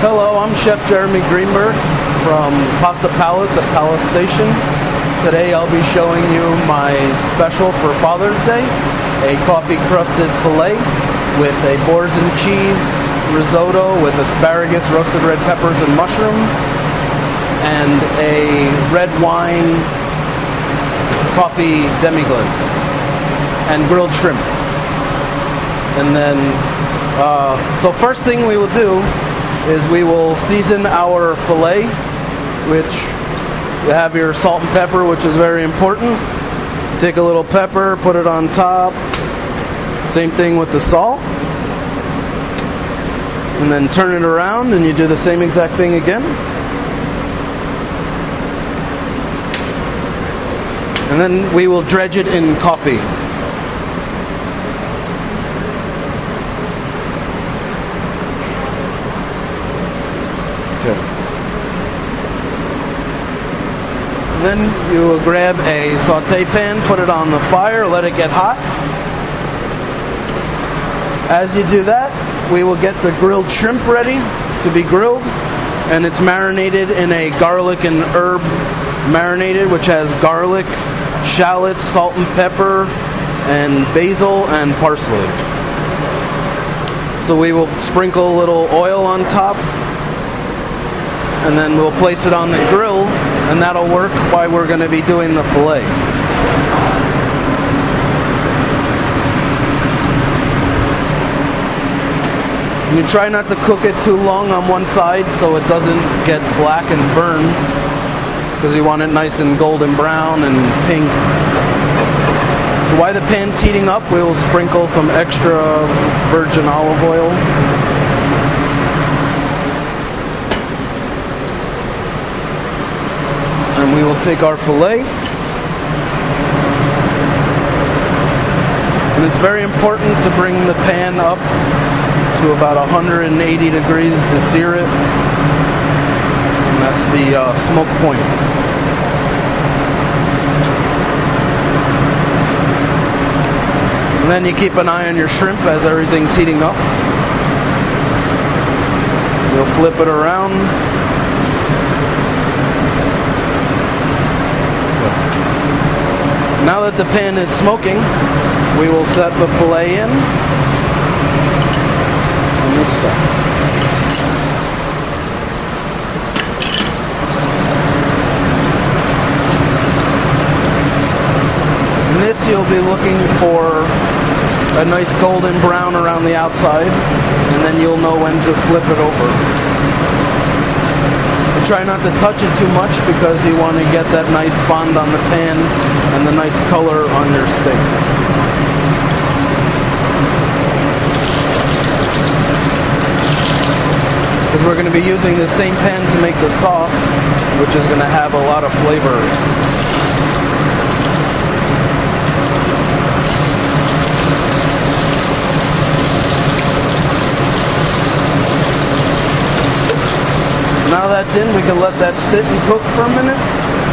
Hello, I'm Chef Jeremy Greenberg from Pasta Palace at Palace Station. Today I'll be showing you my special for Father's Day, a coffee-crusted filet with a Boars and cheese risotto with asparagus, roasted red peppers, and mushrooms, and a red wine coffee demi-glace, and grilled shrimp. And then, so first thing we will do is we will season our filet, which you have your salt and pepper, which is very important. Take a little pepper, put it on top. Same thing with the salt. And then turn it around and you do the same exact thing again. And then we will dredge it in coffee. Then you will grab a saute pan, put it on the fire, let it get hot. As you do that, we will get the grilled shrimp ready to be grilled, and it's marinated in a garlic and herb marinated, which has garlic, shallots, salt and pepper, and basil and parsley. So we will sprinkle a little oil on top, and then we'll place it on the grill, and that'll work while we're going to be doing the filet. And you try not to cook it too long on one side so it doesn't get black and burn, because you want it nice and golden brown and pink. So while the pan's heating up, we will sprinkle some extra virgin olive oil. And we will take our filet. And it's very important to bring the pan up to about 180 degrees to sear it. And that's the smoke point. And then you keep an eye on your shrimp as everything's heating up. You'll flip it around. Now that the pan is smoking, we will set the filet in. And this you'll be looking for a nice golden brown around the outside, and then you'll know when to flip it over. Try not to touch it too much because you want to get that nice fond on the pan and the nice color on your steak. Because we're going to be using the same pan to make the sauce, which is going to have a lot of flavor. Now that's in, we can let that sit and cook for a minute.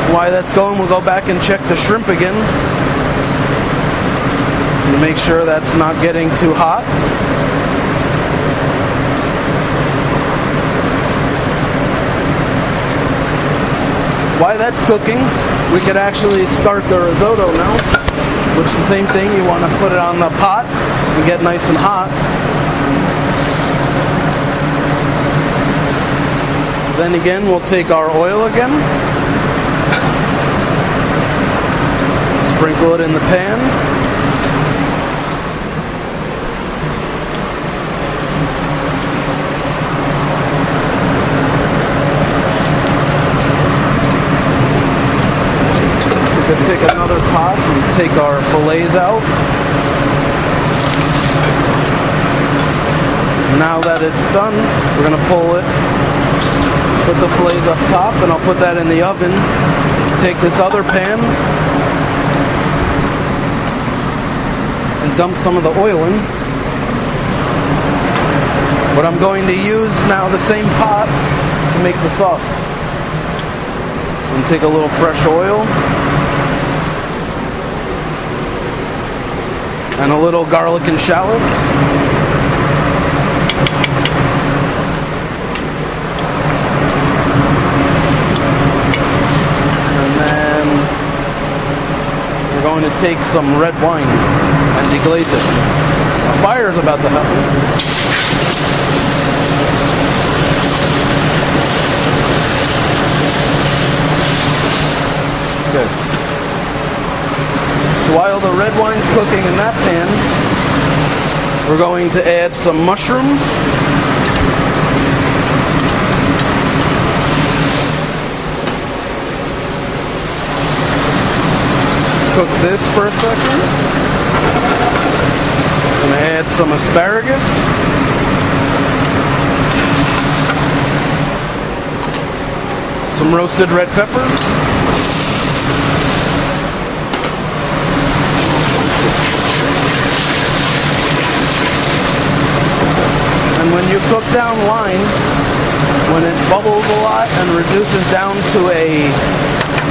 While that's going, we'll go back and check the shrimp again. And make sure that's not getting too hot. While that's cooking, we could actually start the risotto now. Which is the same thing, you want to put it on the pot and get nice and hot. Then again, we'll take our oil again, sprinkle it in the pan, we could take another pot and take our fillets out. Now that it's done, we're going to pull it. Put the fillets up top, and I'll put that in the oven. Take this other pan and dump some of the oil in. But I'm going to use now the same pot to make the sauce. And take a little fresh oil and a little garlic and shallots. take some red wine and deglaze it. A fire is about to happen. Okay. So while the red wine's cooking in that pan, we're going to add some mushrooms. Cook this for a second. I'm going to add some asparagus. Some roasted red peppers. And when you cook down wine, when it bubbles a lot and reduces down to a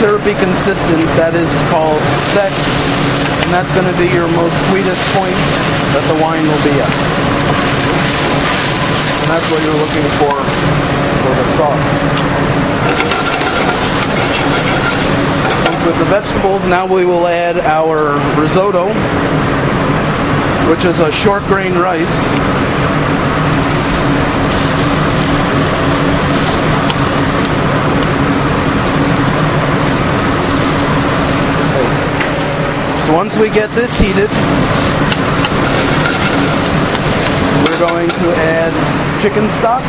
syrupy consistent, that is called sec, and that's going to be your most sweetest point that the wine will be at. And that's what you're looking for the sauce. Once with the vegetables, now we will add our risotto, which is a short grain rice. So once we get this heated, we're going to add chicken stock.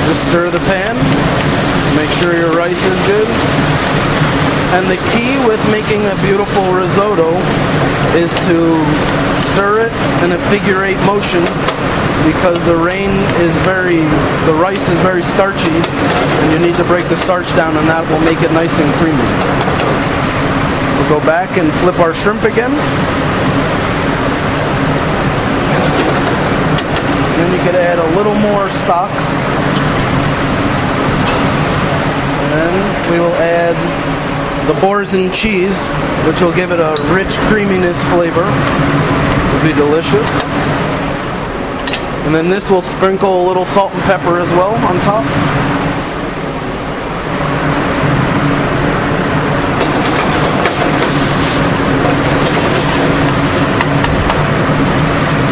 Just stir the pan, make sure your rice is good. And the key with making a beautiful risotto is to stir it in a figure eight motion, because the rice is very starchy, and you need to break the starch down, and that will make it nice and creamy. We'll go back and flip our shrimp again. Then you could add a little more stock. And then we will add the boursin cheese, which will give it a rich creaminess flavor. It'll be delicious. And then this will sprinkle a little salt and pepper as well on top.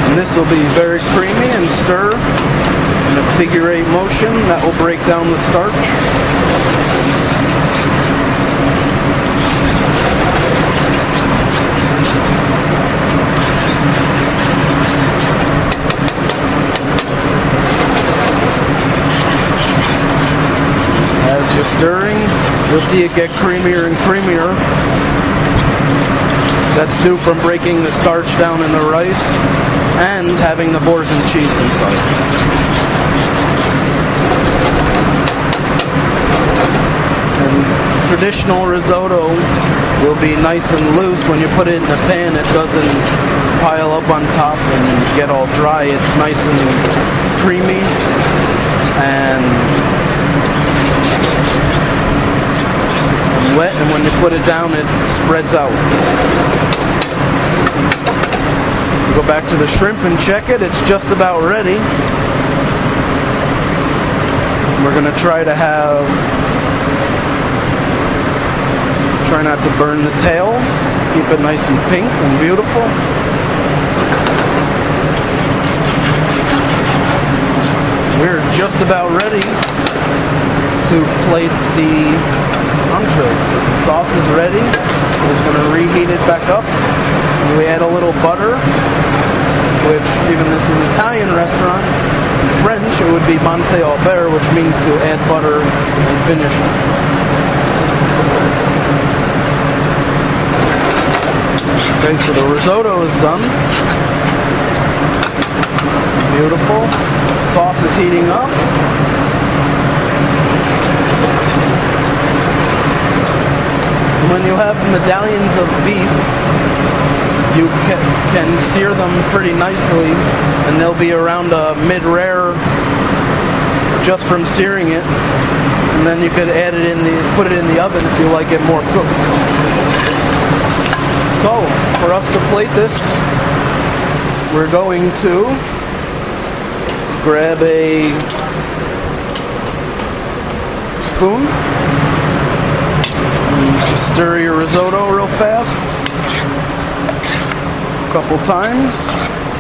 And this will be very creamy, and stir in a figure eight motion. That will break down the starch. As you're stirring, you'll see it get creamier and creamier. That's due from breaking the starch down in the rice and having the boursin cheese inside. And traditional risotto will be nice and loose. When you put it in the pan, it doesn't pile up on top and get all dry. It's nice and creamy and wet, and when you put it down, it spreads out. Go back to the shrimp and check it. It's just about ready. We're going to try not to burn the tails. Keep it nice and pink and beautiful. We're just about ready to plate the entree. The sauce is ready. We're just going to reheat it back up. And we add a little butter, which, even this is an Italian restaurant, in French it would be Monte Albert, which means to add butter and finish it. Okay, so the risotto is done. Beautiful. Sauce is heating up. When you have medallions of beef, you can sear them pretty nicely, and they'll be around a mid-rare just from searing it. And then you could add it put it in the oven if you like it more cooked. So, for us to plate this, we're going to grab a spoon, just stir your risotto real fast a couple times,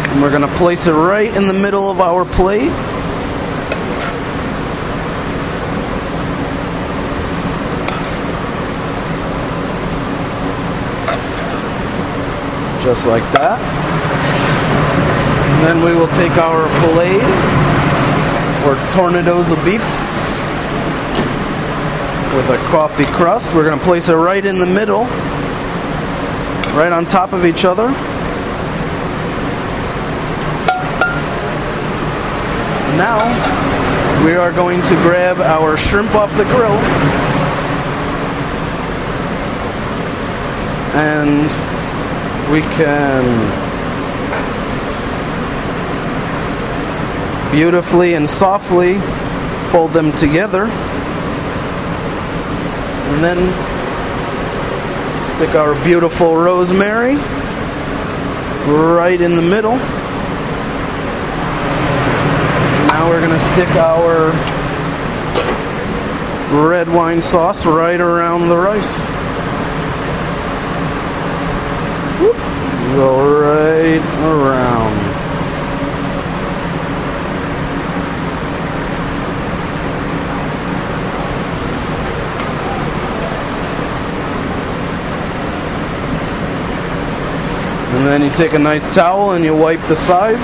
and we're going to place it right in the middle of our plate. Just like that. And then we will take our filet or tornadoes of beef with a coffee crust. We're going to place it right in the middle, right on top of each other. Now we are going to grab our shrimp off the grill and we can beautifully and softly fold them together, and then stick our beautiful rosemary right in the middle. Now we're going to stick our red wine sauce right around the rice. Whoop. Go right around. And then you take a nice towel and you wipe the sides.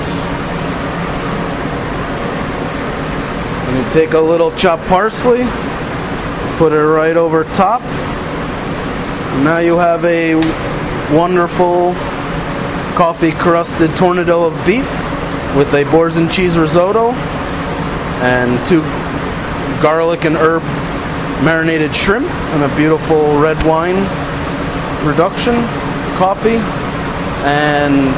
And you take a little chopped parsley, put it right over top. And now you have a wonderful coffee-crusted tornado of beef with a boars and cheese risotto and 2 garlic and herb marinated shrimp and a beautiful red wine reduction, coffee, and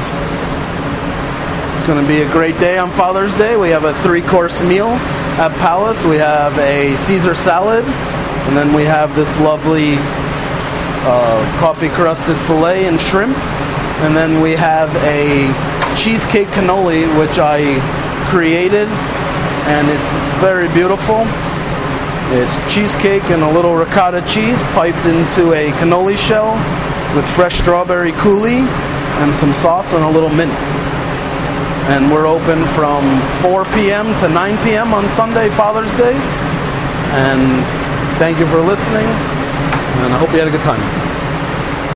it's going to be a great day on Father's Day. We have a 3-course meal at Palace. We have a Caesar salad, and then we have this lovely coffee-crusted filet and shrimp. And then we have a cheesecake cannoli, which I created, and it's very beautiful. It's cheesecake and a little ricotta cheese piped into a cannoli shell with fresh strawberry coulis and some sauce and a little mint. And we're open from 4 p.m. to 9 p.m. on Sunday, Father's Day. And thank you for listening, and I hope you had a good time.